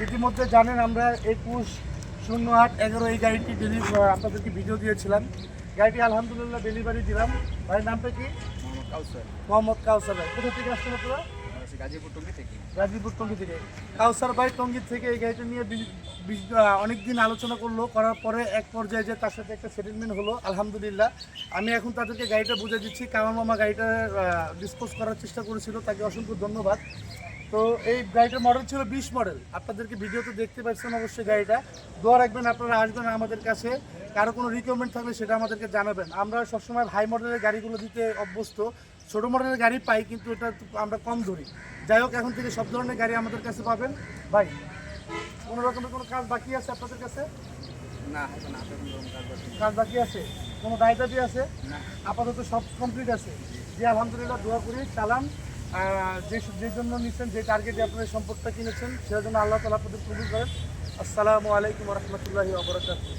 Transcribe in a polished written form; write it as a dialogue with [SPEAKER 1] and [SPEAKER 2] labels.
[SPEAKER 1] ইতিমধ্যে জানেন আমরা 21/08/11 এই গাড়িটি আপনাদেরকে ভিডিও দিয়েছিলাম। গাড়িটি আলহামদুলিল্লাহ ডেলিভারি দিলাম। ভাইয়ের নামটা কি? মোহাম্মদ কাউসার ভাই। কোথা থেকে আসছেন আপনারা? গাজীপুর টঙ্গী থেকে। কাউসার ভাই টঙ্গী থেকে এই গাড়িটা নিয়ে অনেক দিন আলোচনা করার পরে এক পর্যায়ে যে তার সাথে একটা সেটেলমেন্ট হলো আলহামদুলিল্লাহ। আমি এখন তাদেরকে গাড়িটা বুঝে দিচ্ছি। কামাল মামা গাড়িটা ডিসপোজ করার চেষ্টা করেছিল, তাকে অসংখ্য ধন্যবাদ। তো এই গাড়িটার মডেল ছিল 20 মডেল। আপনাদেরকে ভিডিওতে দেখতে পাচ্ছেন অবশ্যই গাড়িটা। দোয়া রাখবেন, আপনারা আসবেন আমাদের কাছে। কারো কোনো রিকোয়ারমেন্ট থাকলে সেটা আমাদেরকে জানাবেন। আমরা সবসময় হাই মডেলের গাড়িগুলো দিতে অভ্যস্ত। ছোটো মডেলের গাড়ি পাই, কিন্তু এটা আমরা কম ধরি। যাই হোক, এখন থেকে সব ধরনের গাড়ি আমাদের কাছে পাবেন। ভাই, কোনো রকমের কোনো কাজ বাকি আছে আপনাদের কাছে?
[SPEAKER 2] না,
[SPEAKER 1] কাজ বাকি আছে? কোনো দায়িত্ব আছে? আপাতত সব কমপ্লিট আছে। জি আলহামদুলিল্লাহ, দোয়া করি চালান। যে জন্য নিচ্ছেন, যে টার্গেটে আপনার সম্পদটা কিনেছেন, সেটার জন্য আল্লাহ তাআলা আপনাদের কবুল করেন। আসসালামু আলাইকুম ওয়া রাহমাতুল্লাহি ওয়া বারাকাতুহু।